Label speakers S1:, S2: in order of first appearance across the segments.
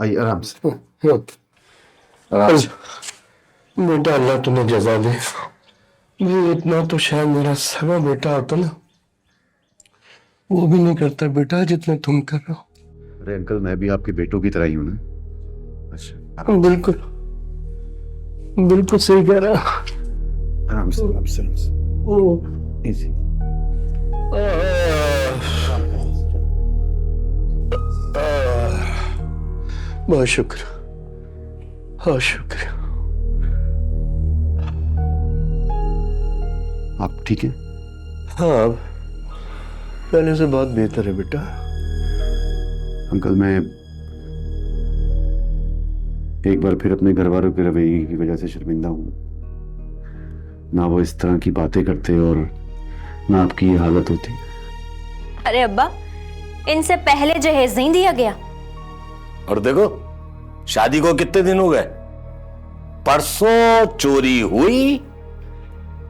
S1: आइए आराम से।
S2: आराम से। बेटा अल्लाह तुम्हें जजा दे। ये इतना तो शायद मेरा सगा बेटा होता ना, वो भी नहीं करता बेटा जितना तुम कर रहे हो।
S1: अरे अंकल, मैं भी आपके बेटों की तरह ही हूँ ना। अच्छा
S2: बिल्कुल बिल्कुल सही कह रहा।
S1: आराम से आराम से आराम से। इजी।
S2: बहुत शुक्र, बहुत शुक्र।
S1: आप ठीक हैं?
S2: हाँ, पहले से बहुत बेहतर है बेटा।
S1: अंकल, मैं एक बार फिर अपने घर वालों के रवैये की वजह से शर्मिंदा हूँ। ना वो इस तरह की बातें करते और ना आपकी ये हालत होती।
S3: अरे अब्बा, इनसे पहले जहेज नहीं दिया गया?
S4: और देखो, शादी को कितने दिन हो गए? परसों चोरी हुई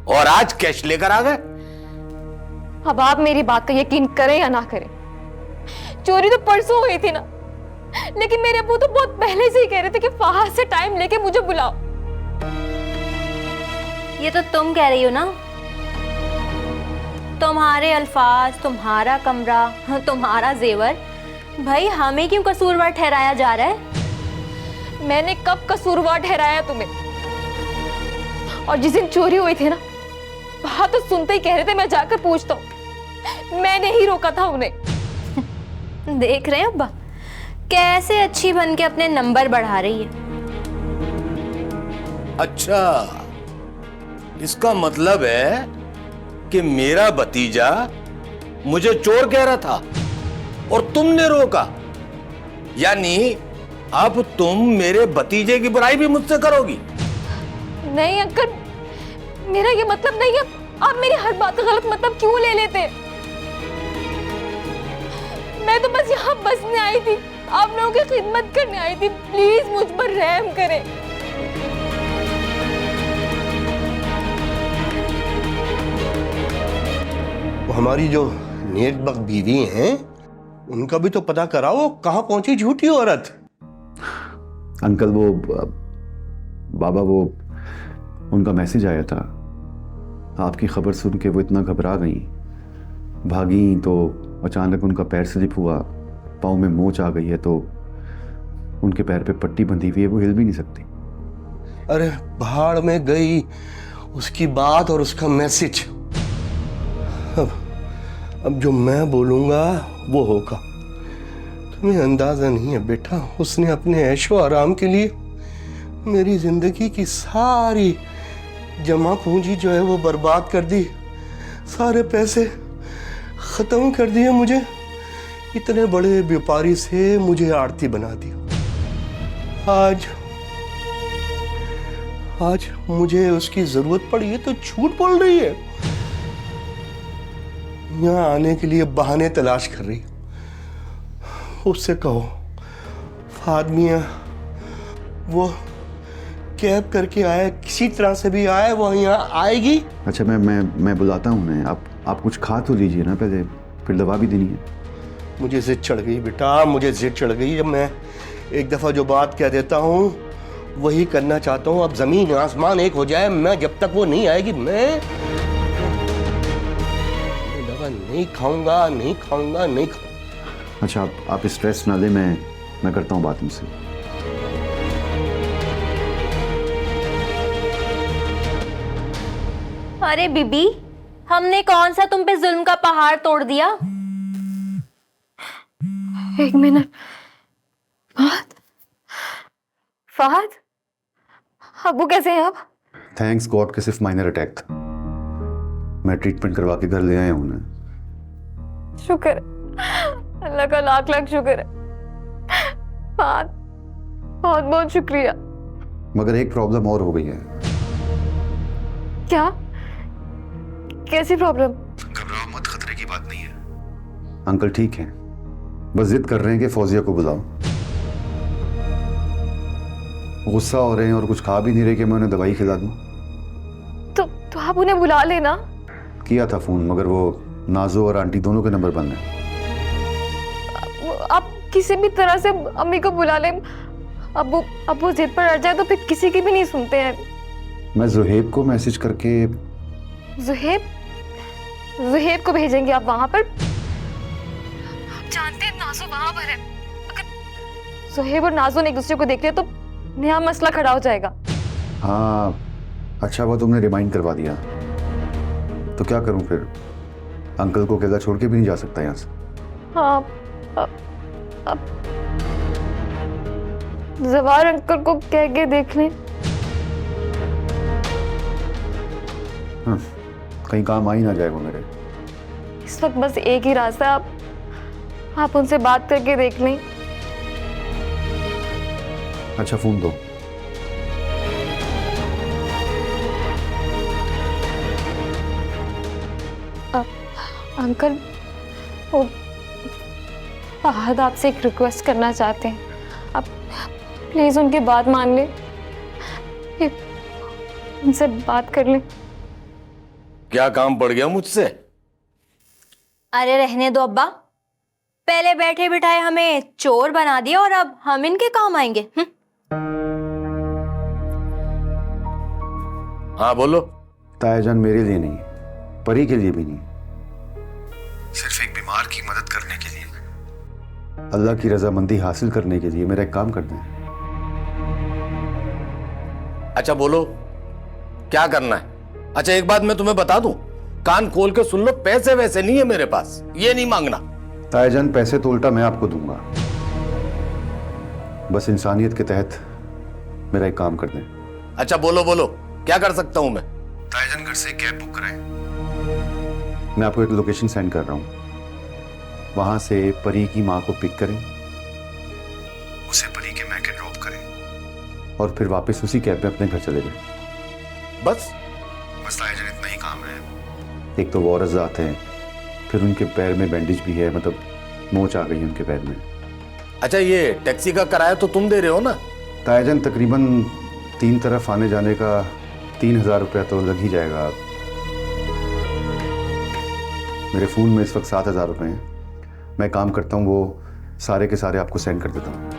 S4: और आज कैश लेकर आ गए।
S5: अब आप मेरी बात का यकीन करें या ना करें, चोरी तो परसों हुई थी ना, लेकिन मेरे अब्बू तो बहुत पहले से ही कह रहे थे कि फहाद से टाइम लेके मुझे बुलाओ।
S3: ये तो तुम कह रही हो ना। तुम्हारे अल्फाज, तुम्हारा कमरा, तुम्हारा जेवर, भाई हमें क्यों कसूरवार ठहराया जा रहा है?
S5: मैंने कब कसूरवार ठहराया तुम्हें? और जिस दिन चोरी हुई थी ना, वहां तो सुनते ही कह रहे थे मैं जाकर पूछता हूँ। मैंने ही रोका था उन्हें।
S3: देख रहे हैं अब्बा, कैसे अच्छी बन के अपने नंबर बढ़ा रही है।
S4: अच्छा, इसका मतलब है कि मेरा भतीजा मुझे चोर कह रहा था और तुमने रोका। यानी अब तुम मेरे भतीजे की बुराई भी मुझसे करोगी?
S5: नहीं अंकल, मेरा ये मतलब नहीं है। आप मेरी हर बात का गलत मतलब क्यों ले लेते? मैं तो बस यहाँ बसने आई थी, आप लोगों की खिदमत करने आई थी। प्लीज मुझ पर रहम करें।
S2: हमारी जो नेकबख्त बीवी हैं, उनका भी तो पता कराओ, कहाँ पहुंची झूठी औरत।
S1: अंकल, वो बाबा, वो उनका मैसेज आया था। आपकी खबर सुन के वो इतना घबरा गई, भागी तो अचानक उनका पैर स्लिप हुआ, पाँव में मोच आ गई है, तो उनके पैर पे पट्टी बंधी हुई है, वो हिल भी नहीं सकती।
S2: अरे भाड़ में गई उसकी बात और उसका मैसेज। अब जो मैं बोलूंगा वो होगा। तुम्हें अंदाजा नहीं है बेटा, उसने अपने ऐशो आराम के लिए मेरी जिंदगी की सारी जमा पूंजी जो है वो बर्बाद कर दी। सारे पैसे खत्म कर दिए। मुझे इतने बड़े व्यापारी से मुझे आड़ती बना दिया। आज मुझे उसकी जरूरत पड़ी है तो झूठ बोल रही है। यहाँ आने के लिए बहाने तलाश कर रही। उससे कहो फहद मियां वो कैब करके आए, किसी तरह से भी आए, वो यहाँ आएगी।
S1: अच्छा, मैं बुलाता हूँ उन्हें। आप कुछ खा तो लीजिए ना पहले, फिर दवा भी देनी है।
S2: मुझे जिद चढ़ गई बेटा, मुझे जिद चढ़ गई। जब मैं एक दफ़ा जो बात कह देता हूँ वही करना चाहता हूँ। अब ज़मीन आसमान एक हो जाए, मैं जब तक वो नहीं आएगी मैं दवा नहीं खाऊंगा, नहीं खाऊंगा, नहीं खाऊंगा।
S1: अच्छा, आप स्ट्रेस ना लें, मैं करता हूँ बात उनसे।
S3: अरे बीबी, हमने कौन सा तुम पे जुल्म का पहाड़ तोड़ दिया?
S5: एक मिनट। फहद, फहद, अब्बू कैसे हैं आप?
S1: थैंक्स गॉड कि सिर्फ माइनर अटैक था। मैं ट्रीटमेंट करवा के घर ले आया हूँ उन्हें।
S5: शुक्र है, अल्लाह का लाख लाख शुक्र है। फहद, बहुत बहुत शुक्रिया।
S1: मगर एक प्रॉब्लम और हो गई है।
S5: क्या? कैसी प्रॉब्लम?
S1: घबराओ मत, खतरे की बात नहीं है। अंकल ठीक हैं, बस जिद कर रहे हैं कि फौजिया को बुलाओ। गुस्सा हो रहे हैं और कुछ खा भी नहीं रहे कि मैं उन्हें दवाई खिला दूं।
S5: तो आप उन्हें बुला लेना।
S1: किया था फोन, मगर वो नाजो और आंटी दोनों के नंबर बंद हैं।
S5: आप किसी भी तरह से अम्मी को बुला लें। अब वो जिद पर अड़ जाए तो फिर किसी की भी नहीं सुनते हैं।
S1: मैं जुहेब को मैसेज करके।
S5: जुहेब को भेजेंगे आप वहां पर? आप जानते हैं नाजो वहां पर है। अगर जुहेब और नाजो ने एक दूसरे को देख लिया तो नया मसला खड़ा हो जाएगा।
S1: हाँ, अच्छा वो तुमने रिमाइंड करवा दिया। तो क्या करूं फिर? अंकल को अकेला छोड़ के भी नहीं जा सकता यहाँ से।
S5: हाँ, अब जवार अंकल को कह के देख लें।
S1: हाँ, कहीं काम आ ही ना जाए वो मेरे।
S5: इस वक्त बस एक ही रास्ता है, आप उनसे बात करके देख लें।
S1: अच्छा फोन दो।
S5: अंकल, वो फहद आपसे एक रिक्वेस्ट करना चाहते हैं। आप प्लीज उनकी बात मान लें, उनसे बात कर लें।
S4: क्या काम पड़ गया मुझसे?
S3: अरे रहने दो अब्बा, पहले बैठे बिठाए हमें चोर बना दिया और अब हम इनके काम आएंगे।
S4: हाँ बोलो।
S1: तायाजान मेरे लिए नहीं, परी के लिए भी नहीं, सिर्फ एक बीमार की मदद करने के लिए, अल्लाह की रजामंदी हासिल करने के लिए मेरा एक काम कर दें।
S4: अच्छा बोलो, क्या करना है? अच्छा एक बात मैं तुम्हें बता दूं, कान खोल के सुन लो, पैसे वैसे नहीं है मेरे पास, ये नहीं मांगना।
S1: तायाजान पैसे तो उल्टा मैं आपको दूंगा, बस इंसानियत के तहत मेरा एक काम कर दें।
S4: अच्छा बोलो बोलो, क्या कर सकता हूं मैं?
S1: तायाजान घर से कैब बुक कराएं। मैं आपको एक लोकेशन सेंड कर रहा हूं, वहां से परी की मां को पिक करें, उसे परी के मैके ड्रॉप करें और फिर वापस उसी कैब में अपने घर चले जाएं।
S4: बस
S1: तायाजान इतना ही काम है। एक तो वो औरत जात है, फिर उनके पैर में बैंडेज भी है, मतलब मोच आ गई है उनके पैर में।
S4: अच्छा ये टैक्सी का किराया तो तुम दे रहे हो ना?
S1: तायाजान तकरीबन 3 तरफ आने जाने का 3000 रुपया तो लग ही जाएगा। मेरे फ़ोन में इस वक्त 7000 रुपये हैं। मैं काम करता हूँ, वो सारे के सारे आपको सेंड कर देता हूँ।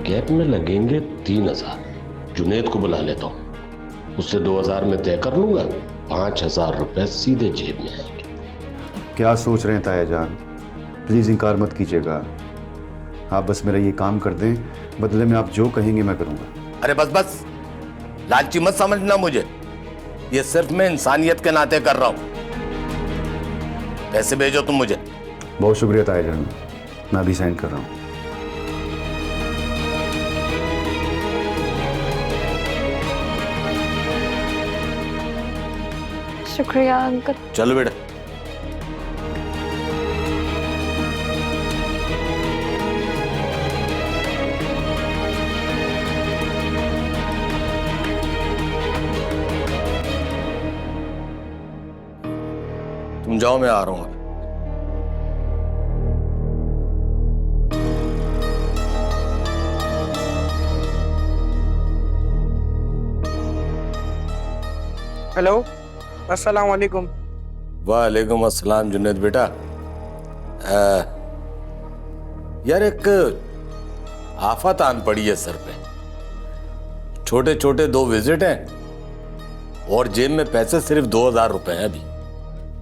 S6: कैब में लगेंगे 3000। जुनेद को बुला लेता हूँ, उससे 2000 में तय कर लूंगा। 5000 रुपए सीधे जेब में आएंगे।
S1: क्या सोच रहे हैं तायाजान? प्लीज़ इनकार मत कीजिएगा, आप बस मेरा ये काम कर दें, बदले में आप जो कहेंगे मैं करूँगा।
S4: अरे बस बस, लालची मत समझना मुझे, ये सिर्फ मैं इंसानियत के नाते कर रहा हूं। पैसे भेजो तुम मुझे।
S1: बहुत शुक्रिया तायाजान, मैं अभी सेंड कर रहा हूँ।
S5: शुक्रिया अंकल।
S4: चलो बेटा। तुम जाओ, मैं आ रहा हूं।
S7: हेलो, अस्सलाम वालेकुम।
S4: वालेकुम अस्सलाम जुनेद बेटा। यार एक आफत आन पड़ी है सर पे। छोटे छोटे 2 विजिट हैं और जेब में पैसे सिर्फ 2000 रुपए हैं अभी।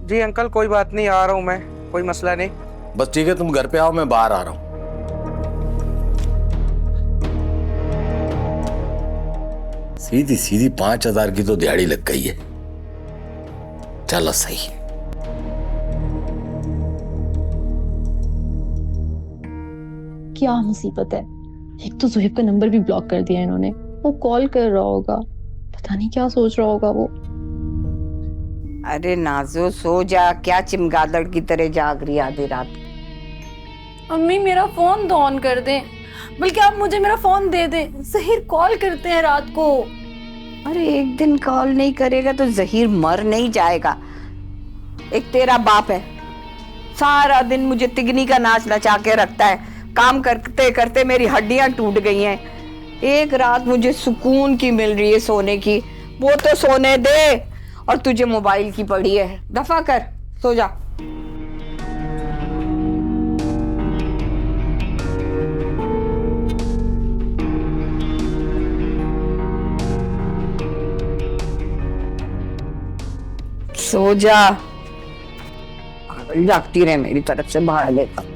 S7: जी अंकल, कोई बात नहीं, आ रहा हूँ मैं, कोई मसला नहीं।
S4: बस ठीक है, तुम घर पे आओ, मैं बाहर आ रहा हूं। सीधी सीधी 5000 की तो दिहाड़ी लग गई है। चलो सही।
S8: क्या मुसीबत है, एक तो जुहेब का नंबर भी ब्लॉक कर दिया इन्होंने। वो कॉल कर रहा होगा, पता नहीं क्या सोच रहा होगा वो।
S9: अरे नाजो सो जा, क्या चिमगादड़ की तरह जाग रही आधी रात।
S10: अम्मी मेरा फोन तो ऑन कर दें, बल्कि आप मुझे मेरा फोन दे दें, जहीर कॉल करते हैं रात को।
S9: अरे एक दिन कॉल नहीं करेगा तो जहीर मर नहीं जाएगा। एक तेरा बाप है, सारा दिन मुझे तिगनी का नाच नचा के रखता है। काम करते करते मेरी हड्डियां टूट गई हैं। एक रात मुझे सुकून की मिल रही है सोने की, वो तो सोने दे, और तुझे मोबाइल की पड़ी है। दफा कर, सो जा। सो जा, जागती रहे मेरी तरफ से बाहर लेकर।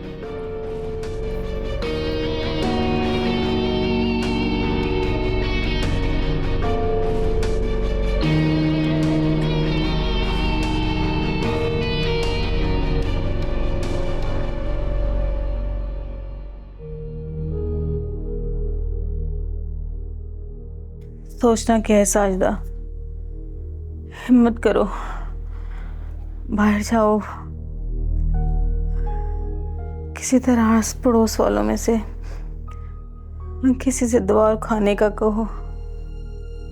S10: सोचना क्या है साजदा, हिम्मत करो, बाहर जाओ, किसी तरह आस पड़ोस वालों में से किसी से दुआ खाने का कहो।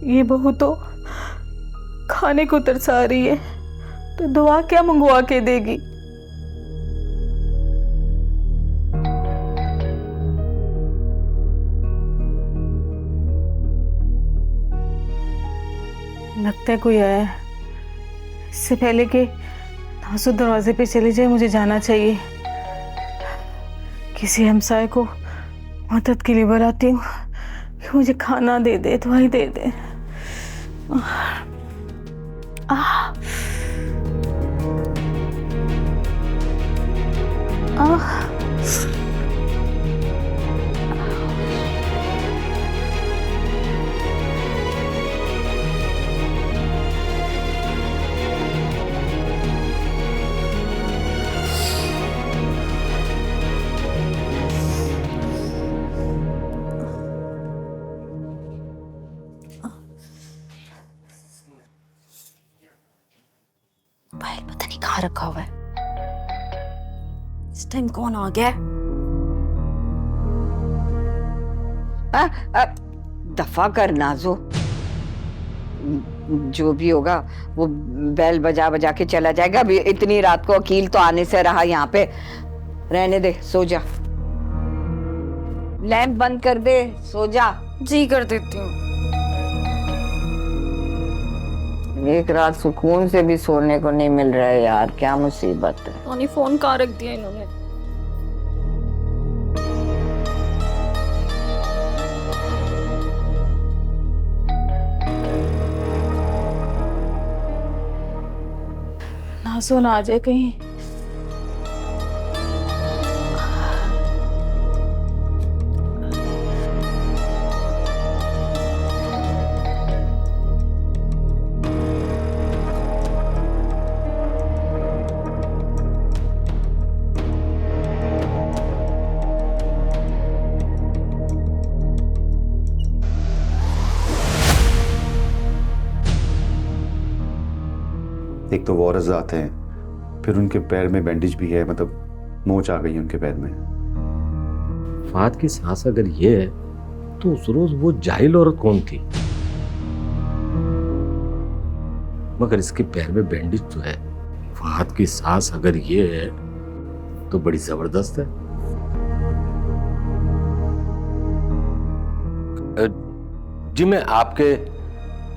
S10: ये बहू तो खाने को तरसा रही है तो दुआ क्या मंगवा के देगी। लगता है कोई आया है। इससे पहले कि नासु दरवाजे पे चले जाए मुझे जाना चाहिए। किसी हमसाए को मदद के लिए बुलाती हूँ कि मुझे खाना दे दे, दवाई दे दे।
S9: भाई पता नहीं कहाँ रखा हुआ है। इस टाइम कौन आ गया? दफा कर नाजो, जो भी होगा वो बेल बजा बजा के चला जाएगा। अभी इतनी रात को अकील तो आने से रहा यहाँ पे। रहने दे, सो जा। लैंप बंद कर दे, सो जा।
S10: जी कर देती हूँ।
S9: एक रात सुकून से भी सोने को नहीं मिल रहा है यार, क्या मुसीबत है।
S10: टोनी फोन कहाँ रख दिया इन्होंने? नासो ना आ जाए कहीं।
S1: एक तो वॉरस आते हैं, फिर उनके पैर में बैंडेज भी है, मतलब मोच आ गई है उनके पैर में।
S6: फहद की सांस अगर ये है तो उस रोज वो जाहिल औरत कौन थी? मगर इसके पैर में बैंडेज तो है। फहद की सांस अगर ये है तो बड़ी जबरदस्त है। जी मैं आपके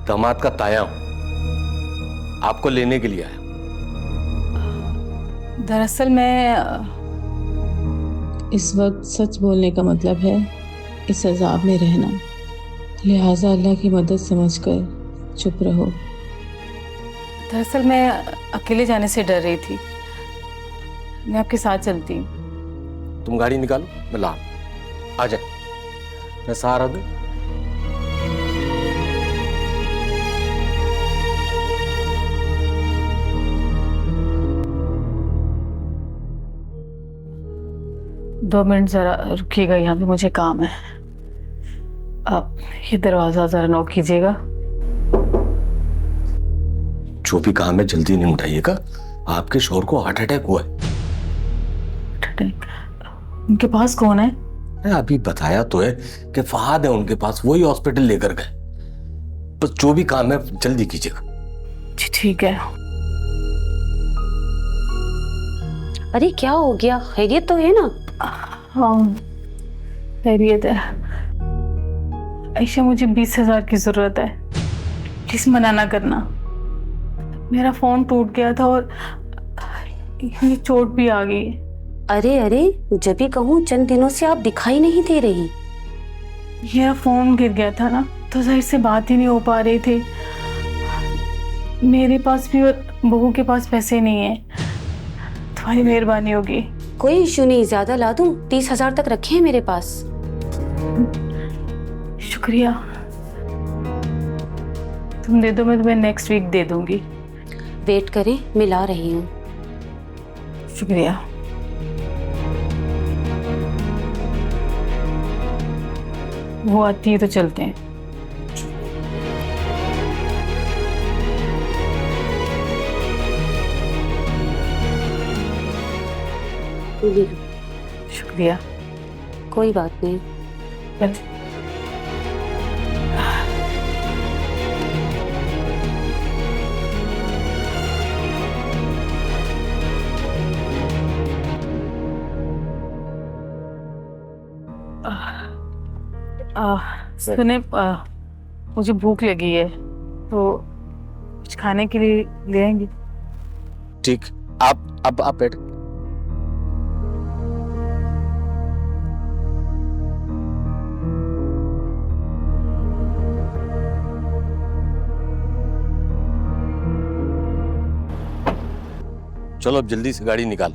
S6: दामाद का ताया हूं, आपको लेने के लिए आया।
S10: दरअसल मैं
S8: इस वक्त सच बोलने का मतलब है इस अजाब में रहना, लिहाजा अल्लाह की मदद समझकर चुप रहो।
S10: दरअसल मैं अकेले जाने से डर रही थी, मैं आपके साथ चलती हूँ।
S6: तुम गाड़ी निकालो, मैं ला आ जा, मैं सहारा दूं।
S10: दो मिनट जरा रुकिएगा, यहाँ पे मुझे काम है। आप ये दरवाजा जरा नॉक कीजिएगा।
S6: जो भी काम है जल्दी नहीं उठाइएगा, आपके शोहर को हार्ट अटैक हुआ है।
S10: उनके पास कौन है?
S6: अभी बताया तो है कि फहद है उनके पास, वही हॉस्पिटल लेकर गए। बस जो भी काम है जल्दी कीजिएगा।
S10: जी ठीक है।
S3: अरे क्या हो गया, खैरियत तो है ना?
S10: हाँ खैरियत है। आयशा मुझे 20,000 की जरूरत है, प्लीज मना ना करना। मेरा फोन टूट गया था और ये चोट भी आ गई।
S3: अरे अरे, जब भी कहूँ चंद दिनों से आप दिखाई नहीं दे रही।
S10: मेरा फोन गिर गया था ना, तो जाहिर से बात ही नहीं हो पा रही थी। मेरे पास भी और बहू के पास पैसे नहीं है। तुम्हारी मेहरबानी होगी।
S11: कोई इशू नहीं, ज्यादा ला दूं? 30,000 तक रखे हैं मेरे पास।
S10: शुक्रिया। तुम दे दो, मैं तुम्हें नेक्स्ट वीक दे दूंगी।
S11: वेट करें, मैं ला रही हूँ।
S10: शुक्रिया। वो आती है तो चलते हैं।
S11: ये
S10: शुक्रिया।
S11: कोई बात नहीं।
S10: सुने, मुझे भूख लगी है तो कुछ खाने के लिए ले आएंगे?
S4: ठीक, आप बैठ। चलो अब जल्दी से गाड़ी निकाल।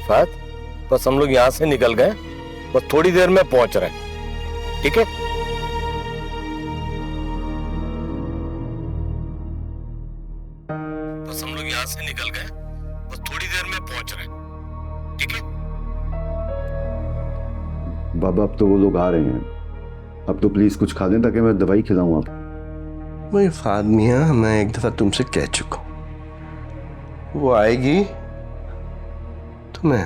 S4: फात, बस हम लोग यहां से निकल गए, बस थोड़ी देर में पहुंच रहे हैं, ठीक है? बस हम लोग यहां से निकल गए, बस थोड़ी देर में पहुंच रहे हैं, ठीक है?
S1: बाबा अब तो वो लोग आ रहे हैं, अब तो प्लीज कुछ खा लें ताकि मैं दवाई खिलाऊं आप।
S2: वही फाद मियां, मैं एक दफा तुमसे कह चुका हूं, वो आएगी तो मैं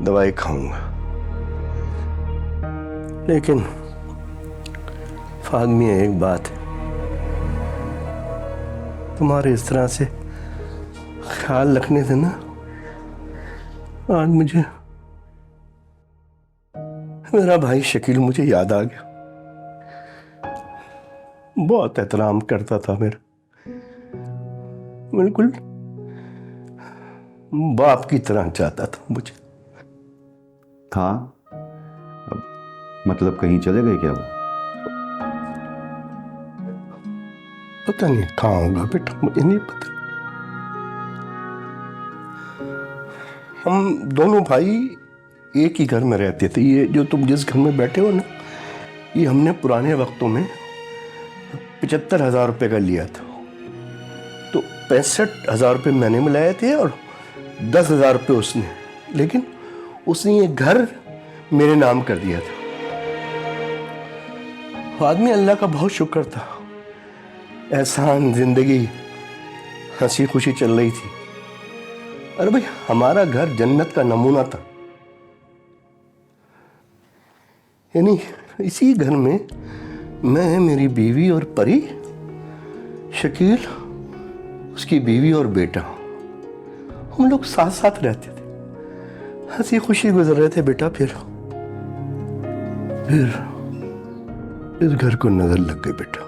S2: दवाई खाऊंगा। लेकिन फाद मियां एक बात है, तुम्हारे इस तरह से ख्याल रखने से ना आज मुझे मेरा भाई शकील मुझे याद आ गया। बहुत एहतराम करता था मेरा, बिल्कुल बाप की तरह चाहता था मुझे।
S1: हाँ, अब मतलब कहीं चले गए क्या वो?
S2: पता नहीं कहाँ होगा बेटा, मुझे नहीं पता। हम दोनों भाई एक ही घर में रहते थे। ये जो तुम जिस घर में बैठे हो ना, ये हमने पुराने वक्तों में 75,000 रुपये का लिया था। तो 65,000 रुपये मैंने मिलाए थे और 10,000 रुपये उसने, लेकिन उसने ये घर मेरे नाम कर दिया था। आदमी अल्लाह का बहुत शुक्र था, एहसान, जिंदगी हंसी खुशी चल रही थी। अरे भाई, हमारा घर जन्नत का नमूना था। यानी इसी घर में मैं, मेरी बीवी और परी, शकील, उसकी बीवी और बेटा, हम लोग साथ साथ रहते थे, हंसी खुशी गुजर रहे थे बेटा। फिर इस घर को नजर लग गई बेटा।